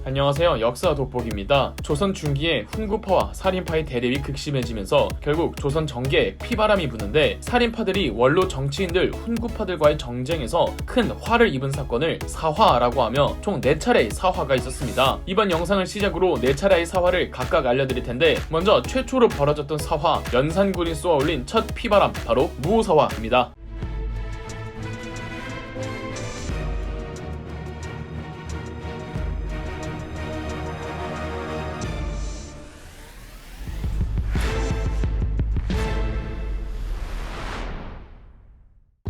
안녕하세요. 역사 돋보기입니다. 조선 중기에 훈구파와 살인파의 대립이 극심해지면서 결국 조선 정계에 피바람이 부는데 살인파들이 원로 정치인들 훈구파들과의 정쟁에서 큰 화를 입은 사건을 사화라고 하며 총 4차례의 사화가 있었습니다. 이번 영상을 시작으로 4차례의 사화를 각각 알려드릴 텐데 먼저 최초로 벌어졌던 사화, 연산군이 쏘아올린 첫 피바람, 바로 무오사화입니다.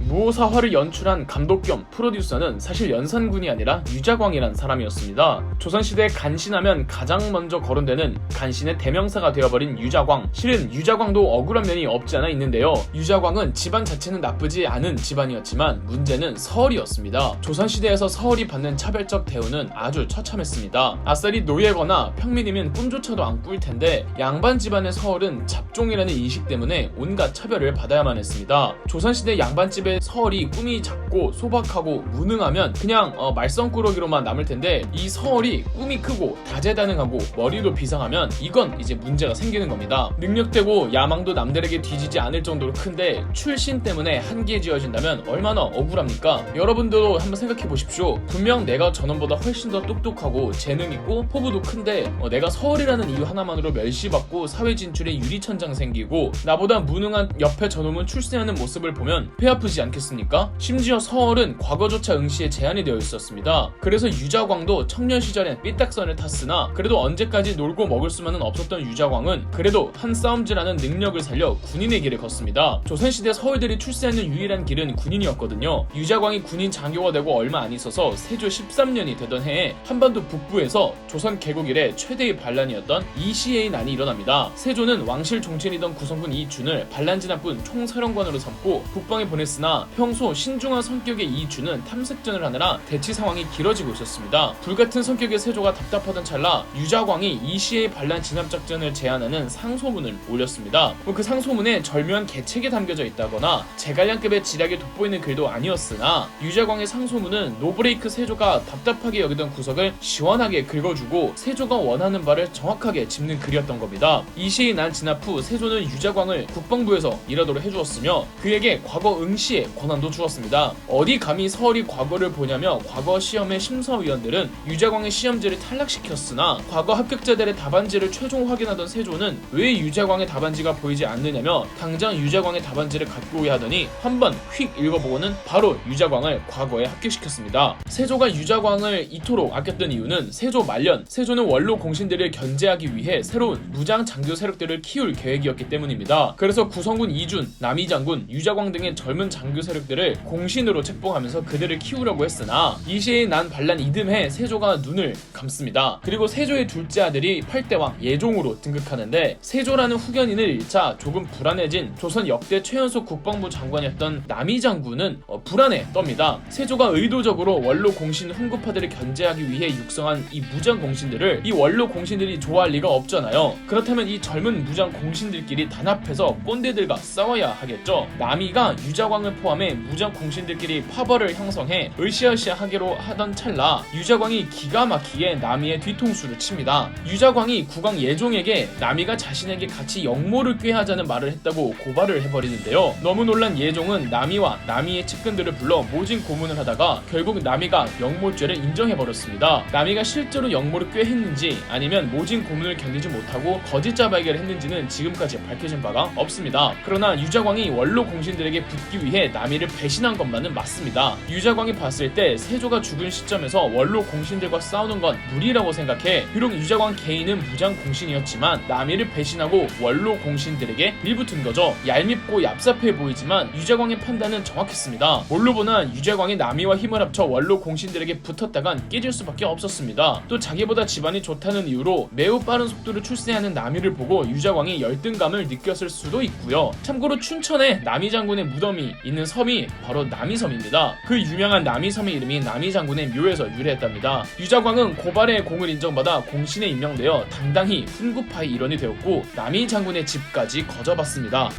무오사화를 연출한 감독 겸 프로듀서는 사실 연산군이 아니라 유자광이란 사람이었습니다. 조선시대에 간신하면 가장 먼저 거론되는 간신의 대명사가 되어버린 유자광. 실은 유자광도 억울한 면이 없지 않아 있는데요. 유자광은 집안 자체는 나쁘지 않은 집안이었지만 문제는 서얼이었습니다. 조선시대에서 서얼이 받는 차별적 대우는 아주 처참했습니다. 아싸리 노예거나 평민이면 꿈조차도 안 꿀 텐데 양반 집안의 서얼은 잡종이라는 인식 때문에 온갖 차별을 받아야만 했습니다. 조선시대 양반집의 서얼이 꿈이 작고 소박하고 무능하면 그냥 말썽꾸러기로만 남을 텐데 이 서얼이 꿈이 크고 다재다능하고 머리도 비상하면 이건 이제 문제가 생기는 겁니다. 능력되고 야망도 남들에게 뒤지지 않을 정도로 큰데 출신 때문에 한계에 지어진다면 얼마나 억울합니까? 여러분들도 한번 생각해 보십시오. 분명 내가 저놈보다 훨씬 더 똑똑하고 재능있고 포부도 큰데 내가 서얼이라는 이유 하나만으로 멸시받고 사회 진출에 유리천장 생기고 나보다 무능한 옆에 저놈은 출세하는 모습을 보면 배 아프지 않겠습니까? 심지어 서얼은 과거조차 응시에 제한이 되어 있었습니다. 그래서 유자광도 청년 시절엔 삐딱선을 탔으나 그래도 언제까지 놀고 먹을 수만은 없었던 유자광은 그래도 한 싸움질하는 능력을 살려 군인의 길을 걷습니다. 조선시대 서얼들이 출세하는 유일한 길은 군인이었거든요. 유자광이 군인 장교가 되고 얼마 안 있어서 세조 13년이 되던 해에 한반도 북부에서 조선 개국 이래 최대의 반란이었던 이시해의 난이 일어납니다. 세조는 왕실 종친이던 구성군 이준을 반란지 나쁜 총사령관으로 삼고 북방에 보냈으나 평소 신중한 성격의 이준은 탐색전을 하느라 대치 상황이 길어지고 있었습니다. 불같은 성격의 세조가 답답하던 찰나 유자광이 이시해의 반란 진압작전을 제안하는 상소문을 올렸습니다. 그 상소문에 절묘한 계책이 담겨져 있다거나 제갈량급의 지략이 돋보이는 글도 아니었으나 유자광의 상소문은 노브레이크 세조가 답답하게 여기던 구석을 시원하게 긁어주고 세조가 원하는 바를 정확하게 짚는 글이었던 겁니다. 이시해의 난 진압 후 세조는 유자광을 국방부에서 일하도록 해주었으며 그에게 과거 응시에 권한도 주었습니다. 어디 감히 서얼이 과거를 보냐며 과거 시험의 심사위원들은 유자광의 시험지를 탈락시켰으나 과거 합격자들의 답안지를 최종 확인하던 세조는 왜 유자광의 답안지가 보이지 않느냐며 당장 유자광의 답안지를 갖고 오야 하더니 한번 휙 읽어보고는 바로 유자광을 과거에 합격시켰습니다. 세조가 유자광을 이토록 아꼈던 이유는 세조 말년 세조는 원로 공신들을 견제하기 위해 새로운 무장 장교 세력들을 키울 계획이었기 때문입니다. 그래서 구성군 이준, 남이장군, 유자광 등의 젊은 장교 세력들을 공신으로 책봉하면서 그들을 키우려고 했으나 이시해의 난 반란 이듬해 세조가 눈을 감습니다. 그리고 세조의 둘째 아들이 8대왕 예종으로 등극하는데 세조라는 후견인을 잃자 조금 불안해진 조선 역대 최연소 국방부 장관이었던 남이장군은 불안에 떱니다. 세조가 의도적으로 원로 공신 훈구파들을 견제하기 위해 육성한 이 무장 공신들을 이 원로 공신들이 좋아할 리가 없잖아요. 그렇다면 이 젊은 무장 공신들끼리 단합해서 꼰대들과 싸워야 하겠죠. 남이가 유자광을 포함해 무장 공신들끼리 파벌을 형성해 으쌰으쌰하기로 하던 찰나 유자광이 기가 막히게 남이의 뒤통수를 칩니다. 유자광이 국왕 예종에게 남이가 자신에게 같이 역모를 꾀하자는 말을 했다고 고발을 해버리는데요. 너무 놀란 예종은 남이와 남이의 측근들을 불러 모진 고문을 하다가 결국 남이가 역모죄를 인정해버렸습니다. 남이가 실제로 역모를 꾀했는지 아니면 모진 고문을 견디지 못하고 거짓 자백을 했는지는 지금까지 밝혀진 바가 없습니다. 그러나 유자광이 원로 공신들에게 붙기 위해 남이를 배신한 것만은 맞습니다. 유자광이 봤을 때 세조가 죽은 시점에서 원로 공신들과 싸우는 건 무리라고 생각해 비록 유자광 개인은 무장 공신이었지만 남이를 배신하고 원로 공신들에게 밀붙은 거죠. 얄밉고 얍삽해 보이지만 유자광의 판단은 정확했습니다. 뭘로 보나 유자광이 남이와 힘을 합쳐 원로 공신들에게 붙었다간 깨질 수밖에 없었습니다. 또 자기보다 집안이 좋다는 이유로 매우 빠른 속도로 출세하는 남이를 보고 유자광이 열등감을 느꼈을 수도 있고요. 참고로 춘천에 남이 장군의 무덤이 있는 섬이 바로 남이섬입니다. 그 유명한 남이섬의 이름이 남이 장군의 묘에서 유래했답니다. 유자광은 고발의 공을 인정받아 공신에 임명되어 당당히 훈구파의 일원이 되었고 남이 장군의 집까지 거저봤습니다.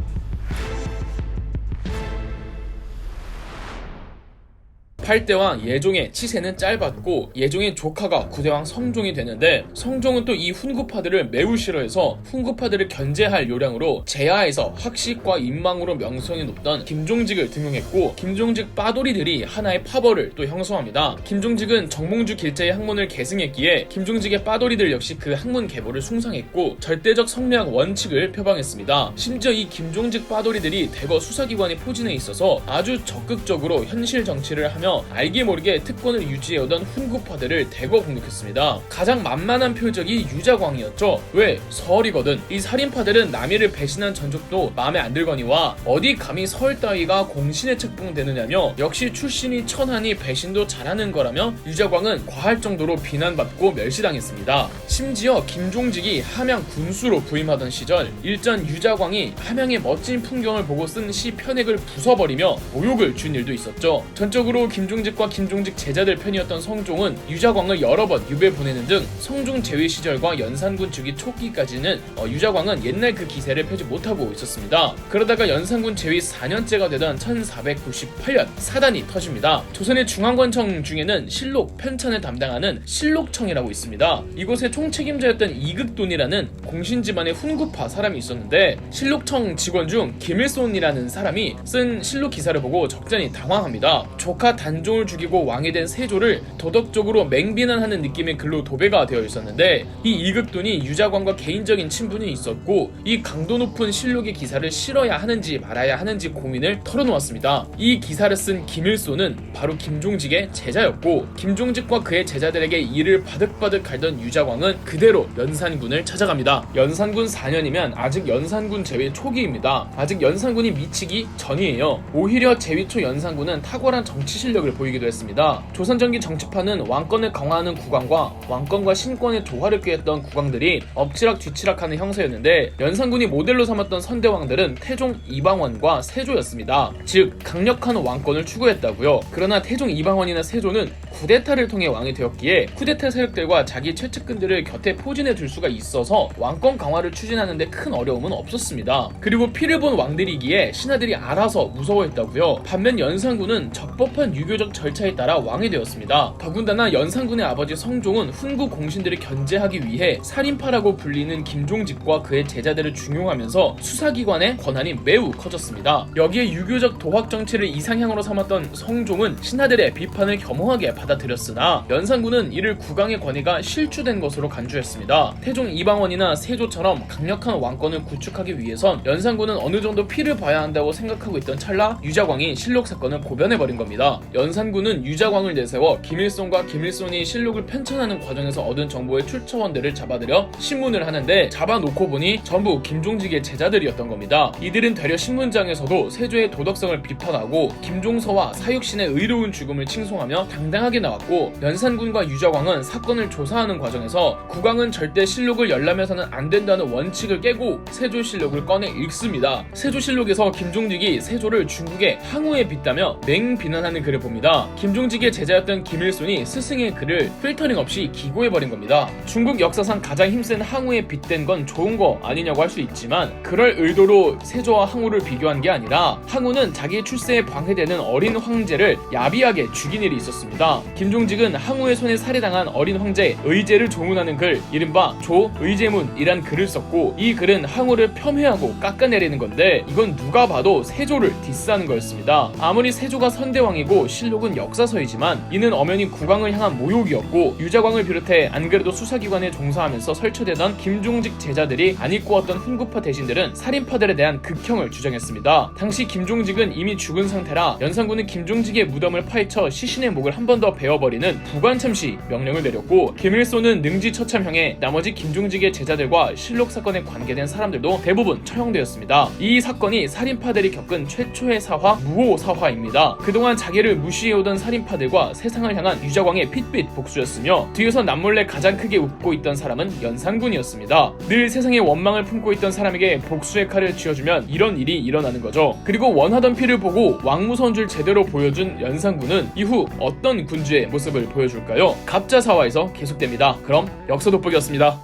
8대왕 예종의 치세는 짧았고 예종의 조카가 9대왕 성종이 되는데, 성종은 또 이 훈구파들을 매우 싫어해서 훈구파들을 견제할 요량으로 제하에서 학식과 인망으로 명성이 높던 김종직을 등용했고, 김종직 빠돌이들이 하나의 파벌을 또 형성합니다. 김종직은 정몽주 길자의 학문을 계승했기에 김종직의 빠돌이들 역시 그 학문 계보를 숭상했고 절대적 성리학 원칙을 표방했습니다. 심지어 이 김종직 빠돌이들이 대거 수사기관의 포진에 있어서 아주 적극적으로 현실 정치를 하며 알게 모르게 특권을 유지해오던 훈구파들을 대거 공격했습니다. 가장 만만한 표적이 유자광이었죠. 왜? 서얼이거든. 이 살인파들은 남이를 배신한 전적도 마음에 안 들거니와 어디 감히 서얼 따위가 공신에 책봉되느냐며 역시 출신이 천하니 배신도 잘하는 거라며 유자광은 과할 정도로 비난받고 멸시당했습니다. 심지어 김종직이 함양 군수로 부임하던 시절 일전 유자광이 함양의 멋진 풍경을 보고 쓴 시 편액을 부숴버리며 모욕을 준 일도 있었죠. 전적으로 김종직과 김종직 제자들 편이었던 성종은 유자광을 여러 번 유배 보내는 등 성종 재위 시절과 연산군 주기 초기까지는 유자광은 옛날 그 기세를 펴지 못하고 있었습니다. 그러다가 연산군 재위 4년째가 되던 1498년 사단이 터집니다. 조선의 중앙관청 중에는 실록 편찬을 담당하는 실록청이라고 있습니다. 이곳의 총책임자였던 이극돈이라는 공신 집안의 훈구파 사람이 있었는데, 실록청 직원 중 김일손이라는 사람이 쓴 실록 기사를 보고 적잖이 당황합니다. 조카 단종을 죽이고 왕이 된 세조를 도덕적으로 맹비난하는 느낌의 글로 도배가 되어 있었는데, 이 이극돈이 유자광과 개인적인 친분이 있었고 이 강도 높은 실록의 기사를 실어야 하는지 말아야 하는지 고민을 털어놓았습니다. 이 기사를 쓴 김일손은 바로 김종직의 제자였고, 김종직과 그의 제자들에게 이를 바득바득 갈던 유자광은 그대로 연산군을 찾아갑니다. 연산군 4년이면 아직 연산군 재위 초기입니다. 아직 연산군이 미치기 전이에요. 오히려 재위 초 연산군은 탁월한 정치 실력을 보이기도 했습니다. 조선전기 정치파는 왕권을 강화하는 국왕과 왕권과 신권의 조화를 꾀했던 국왕들이 엎치락 뒤치락하는 형세였는데, 연산군이 모델로 삼았던 선대왕들은 태종 이방원과 세조였습니다. 즉 강력한 왕권을 추구했다고요. 그러나 태종 이방원이나 세조는 쿠데타를 통해 왕이 되었기에 쿠데타 세력들과 자기 최측근들을 곁에 포진해 둘 수가 있어서 왕권 강화를 추진하는데 큰 어려움은 없었습니다. 그리고 피를 본 왕들이기에 신하들이 알아서 무서워했다고요. 반면 연산군은 적법한 유교적 절차에 따라 왕이 되었습니다. 더군다나 연산군의 아버지 성종은 훈구 공신들을 견제하기 위해 살인파라고 불리는 김종직과 그의 제자들을 중용하면서 수사기관의 권한이 매우 커졌습니다. 여기에 유교적 도학 정치를 이상향으로 삼았던 성종은 신하들의 비판을 겸허하게 받아들였으나 연산군은 이를 국왕의 권위가 실추된 것으로 간주했습니다. 태종 이방원이나 세조처럼 강력한 왕권을 구축하기 위해선 연산군은 어느 정도 피를 봐야 한다고 생각하고 있던 찰나 유자광이 실록 사건을 고변해버린 겁니다. 연산군은 유자광을 내세워 김일손과 김일손이 실록을 편찬하는 과정에서 얻은 정보의 출처원들을 잡아들여 신문을 하는데, 잡아놓고 보니 전부 김종직의 제자들이었던 겁니다. 이들은 되려 신문장에서도 세조의 도덕성을 비판하고 김종서와 사육신의 의로운 죽음을 칭송하며 당당하게 나왔고, 연산군과 유자광은 사건을 조사하는 과정에서 국왕은 절대 실록을 열람해서는 안 된다는 원칙을 깨고 세조실록을 꺼내 읽습니다. 세조실록에서 김종직이 세조를 중국의 항우에 빗다며 맹비난하는 글을 봅니다. 김종직의 제자였던 김일손이 스승의 글을 필터링 없이 기고해버린 겁니다. 중국 역사상 가장 힘센 항우에 빗댄 건 좋은 거 아니냐고 할 수 있지만, 그럴 의도로 세조와 항우를 비교한 게 아니라 항우는 자기 출세에 방해되는 어린 황제를 야비하게 죽인 일이 있었습니다. 김종직은 항우의 손에 살해당한 어린 황제 의제를 조문하는 글, 이른바 조의제문이란 글을 썼고, 이 글은 항우를 폄훼하고 깎아내리는 건데, 이건 누가 봐도 세조를 디스하는 거였습니다. 아무리 세조가 선대왕이고 실록은 역사서이지만 이는 엄연히 국왕을 향한 모욕이었고, 유자광을 비롯해 안 그래도 수사기관에 종사하면서 설치되던 김종직 제자들이 안 입고 왔던 훈구파 대신들은 살인파들에 대한 극형을 주장했습니다. 당시 김종직은 이미 죽은 상태라 연산군은 김종직의 무덤을 파헤쳐 시신의 목을 한 번 더 베어버리는 부관참시 명령을 내렸고, 김일손은 능지처참형에 나머지 김종직의 제자들과 실록 사건에 관계된 사람들도 대부분 처형되었습니다. 이 사건이 살인파들이 겪은 최초의 사화, 무오사화입니다. 그동안 자기를 무시해오던 살인파들과 세상을 향한 유자광의 핏빛 복수였으며, 뒤에서 남몰래 가장 크게 웃고 있던 사람은 연산군이었습니다. 늘 세상에 원망을 품고 있던 사람에게 복수의 칼을 쥐어주면 이런 일이 일어나는 거죠. 그리고 원하던 피를 보고 왕무서운 줄 제대로 보여준 연산군은 이후 어떤 군주의 모습을 보여줄까요? 갑자사화에서 계속됩니다. 그럼 역사 돋보기였습니다.